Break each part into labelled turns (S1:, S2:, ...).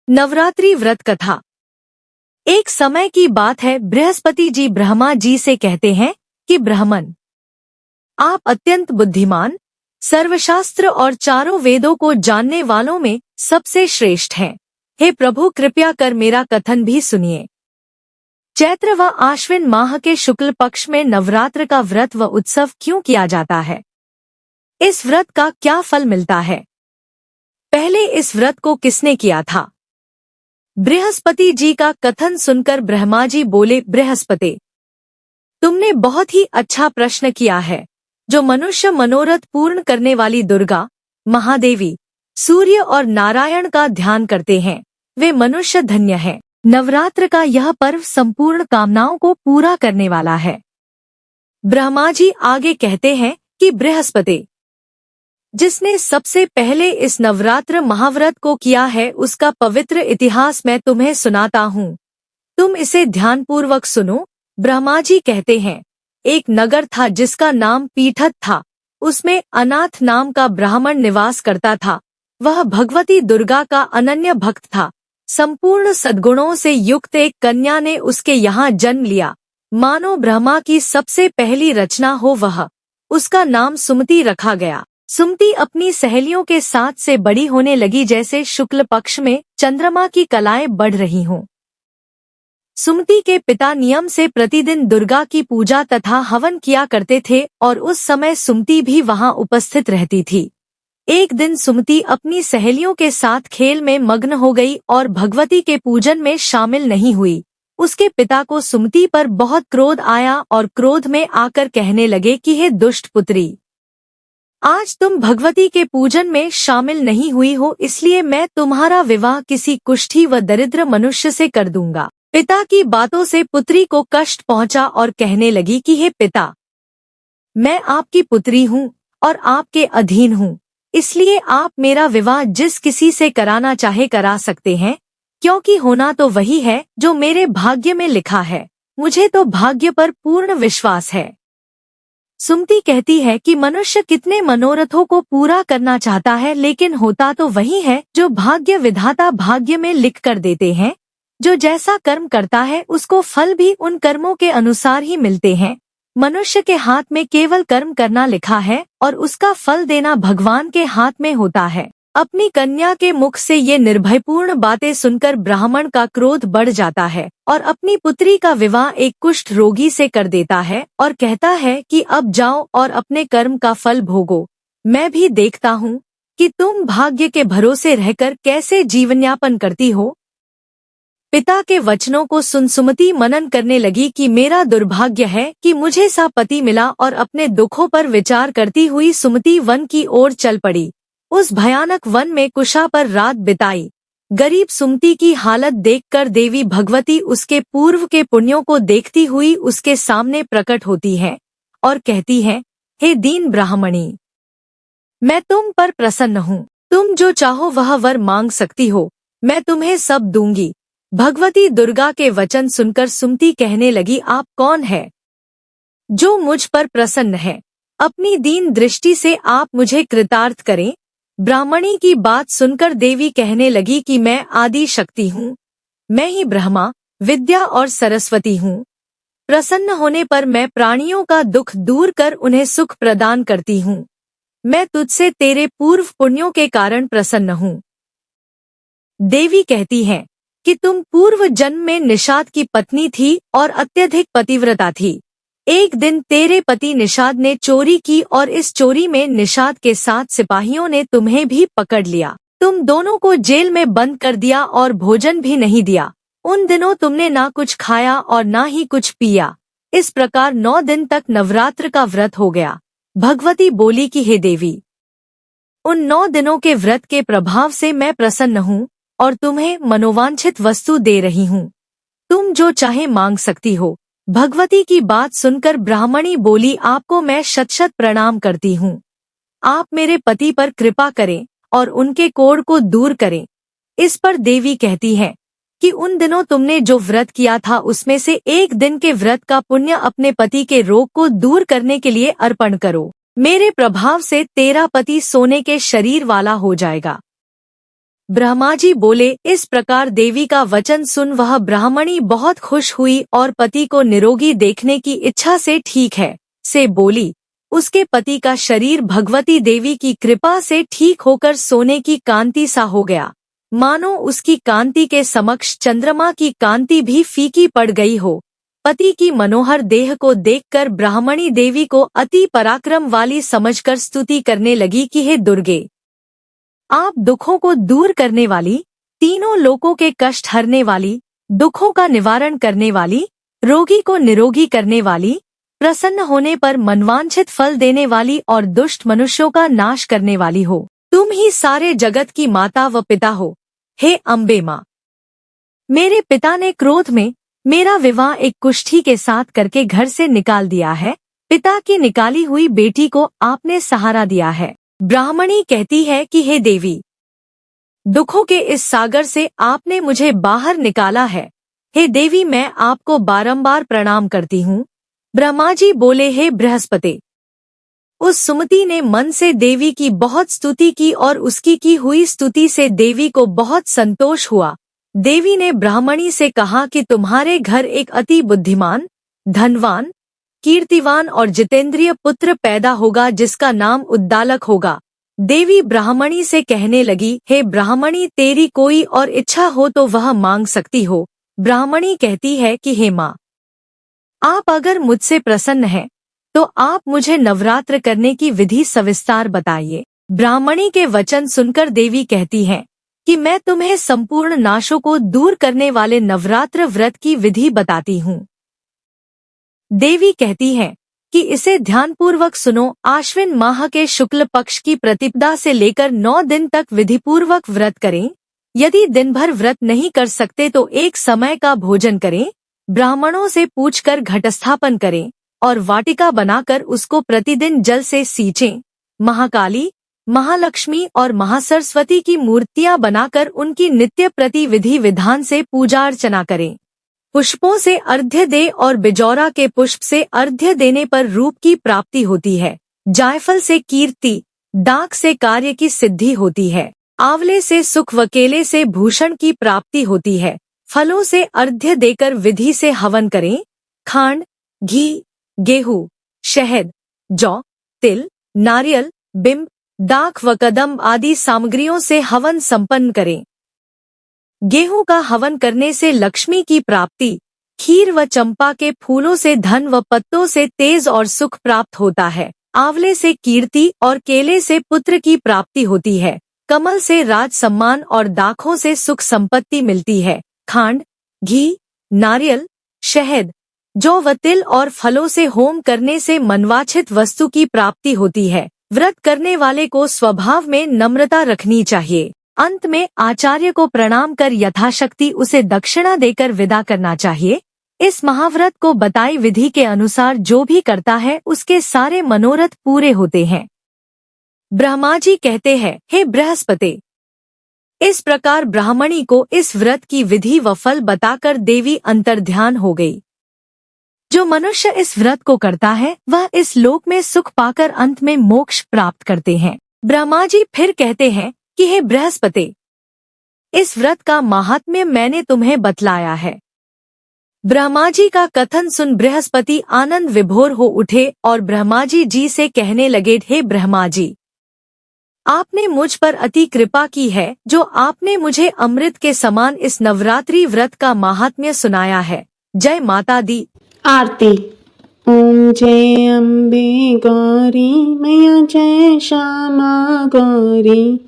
S1: नवरात्रि व्रत कथा। एक समय की बात है, बृहस्पति जी ब्रह्मा जी से कहते हैं कि ब्राह्मण, आप अत्यंत बुद्धिमान, सर्वशास्त्र और चारों वेदों को जानने वालों में सबसे श्रेष्ठ हैं। हे प्रभु, कृपया कर मेरा कथन भी सुनिए। चैत्र व आश्विन माह के शुक्ल पक्ष में नवरात्र का व्रत व उत्सव क्यों किया जाता है? इस व्रत का क्या फल मिलता है? पहले इस व्रत को किसने किया था? बृहस्पति जी का कथन सुनकर ब्रह्मा जी बोले, बृहस्पति, तुमने बहुत ही अच्छा प्रश्न किया है। जो मनुष्य मनोरथ पूर्ण करने वाली दुर्गा, महादेवी, सूर्य और नारायण का ध्यान करते हैं, वे मनुष्य धन्य हैं। नवरात्र का यह पर्व संपूर्ण कामनाओं को पूरा करने वाला है। ब्रह्मा जी आगे कहते हैं कि बृहस्पति, जिसने सबसे पहले इस नवरात्र महाव्रत को किया है, उसका पवित्र इतिहास मैं तुम्हें सुनाता हूँ। तुम इसे ध्यानपूर्वक सुनो। ब्रह्मा जी कहते हैं, एक नगर था जिसका नाम पीठत था। उसमें अनाथ नाम का ब्राह्मण निवास करता था। वह भगवती दुर्गा का अनन्य भक्त था। संपूर्ण सद्गुणों से युक्त एक कन्या ने उसके यहाँ जन्म लिया। मानो ब्रह्मा की सबसे पहली रचना हो वह। उसका नाम सुमति रखा गया। सुमति अपनी सहेलियों के साथ से बड़ी होने लगी, जैसे शुक्ल पक्ष में चंद्रमा की कलाएं बढ़ रही हों। सुमति के पिता नियम से प्रतिदिन दुर्गा की पूजा तथा हवन किया करते थे और उस समय सुमति भी वहां उपस्थित रहती थी। एक दिन सुमति अपनी सहेलियों के साथ खेल में मग्न हो गई और भगवती के पूजन में शामिल नहीं हुई। उसके पिता को सुमति पर बहुत क्रोध आया और क्रोध में आकर कहने लगे कि हे दुष्ट पुत्री, आज तुम भगवती के पूजन में शामिल नहीं हुई हो, इसलिए मैं तुम्हारा विवाह किसी कुष्ठी व दरिद्र मनुष्य से कर दूंगा। पिता की बातों से पुत्री को कष्ट पहुंचा और कहने लगी कि हे पिता, मैं आपकी पुत्री हूँ और आपके अधीन हूँ, इसलिए आप मेरा विवाह जिस किसी से कराना चाहे करा सकते हैं, क्योंकि होना तो वही है जो मेरे भाग्य में लिखा है। मुझे तो भाग्य पर पूर्ण विश्वास है। सुमति कहती है कि मनुष्य कितने मनोरथों को पूरा करना चाहता है, लेकिन होता तो वही है जो भाग्य विधाता भाग्य में लिख कर देते हैं। जो जैसा कर्म करता है उसको फल भी उन कर्मों के अनुसार ही मिलते हैं। मनुष्य के हाथ में केवल कर्म करना लिखा है और उसका फल देना भगवान के हाथ में होता है। अपनी कन्या के मुख से ये निर्भयपूर्ण बातें सुनकर ब्राह्मण का क्रोध बढ़ जाता है और अपनी पुत्री का विवाह एक कुष्ठ रोगी से कर देता है और कहता है कि अब जाओ और अपने कर्म का फल भोगो। मैं भी देखता हूँ कि तुम भाग्य के भरोसे रहकर कैसे जीवनयापन करती हो। पिता के वचनों को सुन सुमति मनन करने लगी कि मेरा दुर्भाग्य है कि मुझे सा पति मिला, और अपने दुखों पर विचार करती हुई सुमति वन की ओर चल पड़ी। उस भयानक वन में कुशा पर रात बिताई। गरीब सुमति की हालत देखकर देवी भगवती उसके पूर्व के पुण्यों को देखती हुई उसके सामने प्रकट होती है और कहती है, हे दीन ब्राह्मणी, मैं तुम पर प्रसन्न हूँ। तुम जो चाहो वह वर मांग सकती हो, मैं तुम्हें सब दूंगी। भगवती दुर्गा के वचन सुनकर सुमति कहने लगी, आप कौन है जो मुझ पर प्रसन्न है? अपनी दीन दृष्टि से आप मुझे कृतार्थ करें। ब्राह्मणी की बात सुनकर देवी कहने लगी कि मैं आदि शक्ति हूँ। मैं ही ब्रह्मा, विद्या और सरस्वती हूँ। प्रसन्न होने पर मैं प्राणियों का दुख दूर कर उन्हें सुख प्रदान करती हूँ। मैं तुझसे तेरे पूर्व पुण्यों के कारण प्रसन्न हूँ। देवी कहती है कि तुम पूर्व जन्म में निषाद की पत्नी थी और अत्यधिक पतिव्रता थी। एक दिन तेरे पति निषाद ने चोरी की और इस चोरी में निषाद के साथ सिपाहियों ने तुम्हें भी पकड़ लिया। तुम दोनों को जेल में बंद कर दिया और भोजन भी नहीं दिया। उन दिनों तुमने ना कुछ खाया और ना ही कुछ पिया। इस प्रकार 9 दिन तक नवरात्र का व्रत हो गया। भगवती बोली कि हे देवी, उन 9 दिनों के व्रत के प्रभाव से मैं प्रसन्न हूँ और तुम्हें मनोवांछित वस्तु दे रही हूँ। तुम जो चाहे मांग सकती हो। भगवती की बात सुनकर ब्राह्मणी बोली, आपको मैं शत शत प्रणाम करती हूँ। आप मेरे पति पर कृपा करें और उनके कोढ़ को दूर करें। इस पर देवी कहती है कि उन दिनों तुमने जो व्रत किया था उसमें से एक दिन के व्रत का पुण्य अपने पति के रोग को दूर करने के लिए अर्पण करो। मेरे प्रभाव से तेरा पति सोने के शरीर वाला हो जाएगा। ब्रह्मा जी बोले, इस प्रकार देवी का वचन सुन वह ब्राह्मणी बहुत खुश हुई और पति को निरोगी देखने की इच्छा से ठीक है से बोली। उसके पति का शरीर भगवती देवी की कृपा से ठीक होकर सोने की कांति सा हो गया, मानो उसकी कांति के समक्ष चंद्रमा की कांति भी फीकी पड़ गई हो। पति की मनोहर देह को देखकर ब्राह्मणी देवी को अति पराक्रम वाली समझकर स्तुति करने लगी कि हे दुर्गे, आप दुखों को दूर करने वाली, तीनों लोकों के कष्ट हरने वाली, दुखों का निवारण करने वाली, रोगी को निरोगी करने वाली, प्रसन्न होने पर मनवांछित फल देने वाली और दुष्ट मनुष्यों का नाश करने वाली हो। तुम ही सारे जगत की माता व पिता हो। हे अम्बे माँ, मेरे पिता ने क्रोध में मेरा विवाह एक कुष्ठी के साथ करके घर से निकाल दिया है। पिता की निकाली हुई बेटी को आपने सहारा दिया है। ब्राह्मणी कहती है कि हे देवी, दुखों के इस सागर से आपने मुझे बाहर निकाला है। हे देवी, मैं आपको बारंबार प्रणाम करती हूँ। ब्रह्मा जी बोले, हे बृहस्पति। उस सुमति ने मन से देवी की बहुत स्तुति की और उसकी की हुई स्तुति से देवी को बहुत संतोष हुआ। देवी ने ब्राह्मणी से कहा कि तुम्हारे घर एक अति बुद्धिमान, धनवान, कीर्तिवान और जितेंद्रिय पुत्र पैदा होगा जिसका नाम उद्दालक होगा। देवी ब्राह्मणी से कहने लगी, हे ब्राह्मणी, तेरी कोई और इच्छा हो तो वह मांग सकती हो। ब्राह्मणी कहती है कि हे माँ, आप अगर मुझसे प्रसन्न हैं तो आप मुझे नवरात्र करने की विधि सविस्तार बताइए। ब्राह्मणी के वचन सुनकर देवी कहती है कि मैं तुम्हें संपूर्ण नाशों को दूर करने वाले नवरात्र व्रत की विधि बताती हूँ। देवी कहती है कि इसे ध्यानपूर्वक सुनो। आश्विन माह के शुक्ल पक्ष की प्रतिपदा से लेकर 9 दिन तक विधिपूर्वक व्रत करें। यदि दिन भर व्रत नहीं कर सकते तो एक समय का भोजन करें। ब्राह्मणों से पूछकर घटस्थापन करें और वाटिका बनाकर उसको प्रतिदिन जल से सींचें। महाकाली, महालक्ष्मी और महासरस्वती की मूर्तियां बनाकर उनकी नित्य प्रति विधि विधान से पूजा अर्चना करें। पुष्पों से अर्घ्य दे और बिजौरा के पुष्प से अर्घ्य देने पर रूप की प्राप्ति होती है। जायफल से कीर्ति, दाख से कार्य की सिद्धि होती है। आंवले से सुख व केले से भूषण की प्राप्ति होती है। फलों से अर्घ्य देकर विधि से हवन करें। खांड, घी, गेहूं, शहद, जौ, तिल, नारियल, बिंब, दाख व कदम्ब आदि सामग्रियों से हवन संपन्न करें। गेहूं का हवन करने से लक्ष्मी की प्राप्ति, खीर व चंपा के फूलों से धन व पत्तों से तेज और सुख प्राप्त होता है। आंवले से कीर्ति और केले से पुत्र की प्राप्ति होती है। कमल से राज सम्मान और दाखों से सुख संपत्ति मिलती है। खांड, घी, नारियल, शहद, जौ व तिल और फलों से होम करने से मनवांछित वस्तु की प्राप्ति होती है। व्रत करने वाले को स्वभाव में नम्रता रखनी चाहिए। अंत में आचार्य को प्रणाम कर यथाशक्ति उसे दक्षिणा देकर विदा करना चाहिए। इस महाव्रत को बताई विधि के अनुसार जो भी करता है उसके सारे मनोरथ पूरे होते हैं। ब्रह्मा जी कहते हैं, हे बृहस्पति, इस प्रकार ब्राह्मणी को इस व्रत की विधि व फल बताकर देवी अंतर्ध्यान हो गई। जो मनुष्य इस व्रत को करता है वह इस लोक में सुख पाकर अंत में मोक्ष प्राप्त करते हैं। ब्रह्मा जी फिर कहते हैं कि हे बृहस्पति, इस व्रत का महात्म्य मैंने तुम्हें बतलाया है। ब्रह्मा जी का कथन सुन बृहस्पति आनंद विभोर हो उठे और ब्रह्मा जी से कहने लगे, हे ब्रह्मा जी, आपने मुझ पर अति कृपा की है जो आपने मुझे अमृत के समान इस नवरात्रि व्रत का महात्म्य सुनाया है। जय माता दी।
S2: आरती। ओम जय अम्बे गौरी मैया, जय श्यामा गौरी,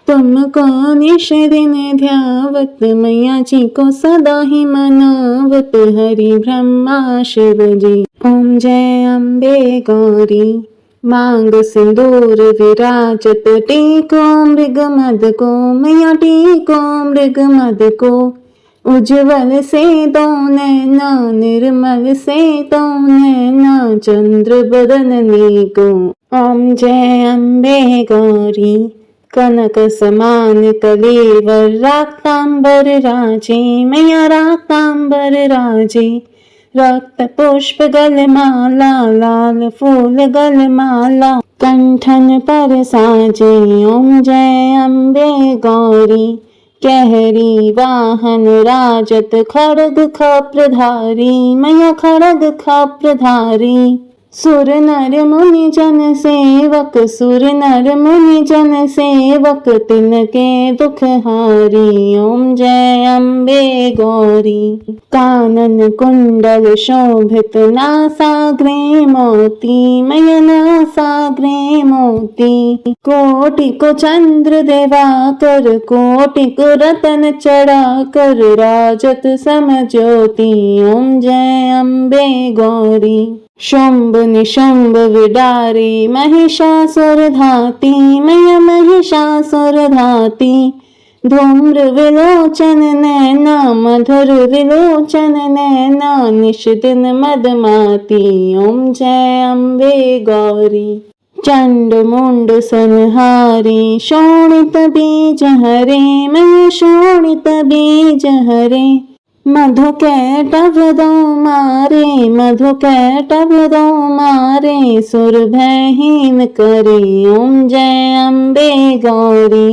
S2: तुमको निश दिन ध्यावत मैया जी को सदा ही मनावत हरि ब्रह्मा शिव जी। ओम जय अम्बे गौरी, मांग सिंदूर विराजत, टेको मृग मद को मैया, टेको मृग मद को, उज्ज्वल से दो नैना, निर्मल से दो नैना, चंद्र बदननी को। ओम जय अम्बे गौरी, कनक समान कलेवर, राक्तांबर राजे मैया, राक्तांबर राजे, रक्त पुष्प गलमाला, लाल फूल गलमाला, कंठन पर साजे। ओम जय अम्बे गौरी, कहरी वाहन राजत खड्ग खप्रधारी मैया खड्ग खप्रधारी सुर नर मुनि जन सेवक सुर नर मुनि जन सेवक तिनके दुख हारी ओम जय अम्बे गौरी कानन कुंडल शोभित नासाग्रे मोती मय नासाग्रे मोती कोटि को चंद्र दिवाकर कोटि को रतन चढ़ा कर राजत समज्योति ओम जय अम्बे गौरी शुंभ निशुंभ विडारे महिषासुर धाती मय महिषासुर धाती धूम्र विलोचन नैना मधुर विलोचन नैना निश दिन मदमाती ओम जय अम्बे गौरी चंड मुंड संहारी शोणित बीज हरे मैं शोणित बीज हरे मधु कैटभ दो मारे मधु कैटभ दो मारे सुर भयहीन करे ओम जय अम्बे गौरी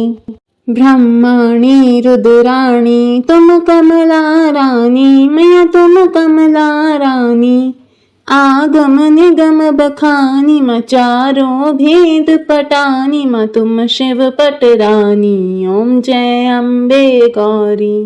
S2: ब्रह्मणी रुद्राणी तुम कमला रानी मैं तुम कमला रानी आगम निगम बखानी म चारों भेद पटानी म तुम शिव पटरानी ओम जय अम्बे गौरी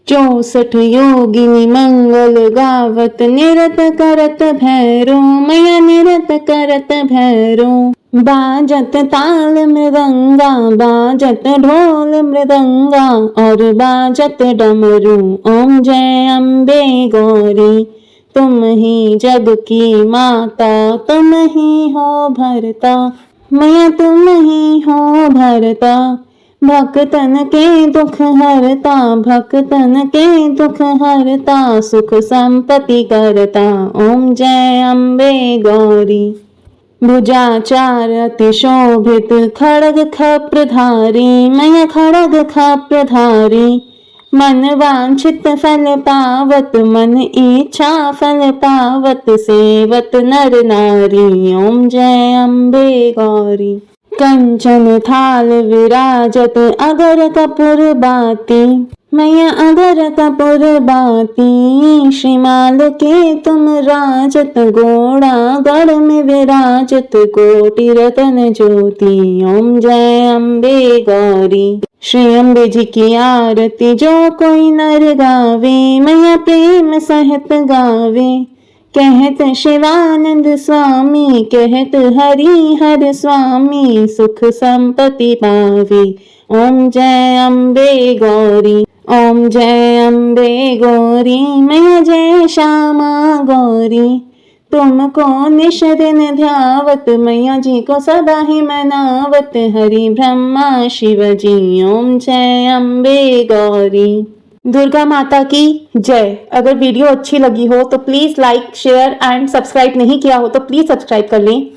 S2: 64 योगिनी मंगल गावत निरत करत भैरो मैया निरत करत भैरो बाजत ताल मृदंगा बाजत ढोल मृदंगा और बाजत डमरू ओम जय अम्बे गौरी तुम ही जग की माता तुम ही हो भरता मैया तुम ही हो भरता भक्तन के दुख हरता भक्तन के दुख हरता सुख संपत्ति करता ओम जय अम्बे गौरी भुजाचार अति शोभित खड्ग खप्रधारी मैं खड्ग खप्रधारी मन वांछित फल पावत मन इच्छा फल पावत सेवत नर नारी ओम जय अम्बे गौरी कंचन थाल विराजत अगर कपूर बाती मैया अगर कपूर बाती श्रीमाल के तुम राजत गोड़ा गढ़ में विराजत कोटि रतन ज्योति ओम जय अम्बे गौरी श्री अम्बे जी की आरती जो कोई नर गावे मैया प्रेम सहित गावे कहत शिवानंद स्वामी कहत हरि हर स्वामी सुख संपत्ति पावे ओम जय अम्बे गौरी ओम जय अम्बे गौरी मैं जय श्यामा गौरी तुमको निश दिन ध्यावत मैया जी को सदा ही मनावत हरि ब्रह्मा शिव जी ओम जय अम्बे गौरी दुर्गा माता की जय। अगर वीडियो अच्छी लगी हो तो please like share and subscribe नहीं किया हो तो प्लीज़ सब्सक्राइब कर लें।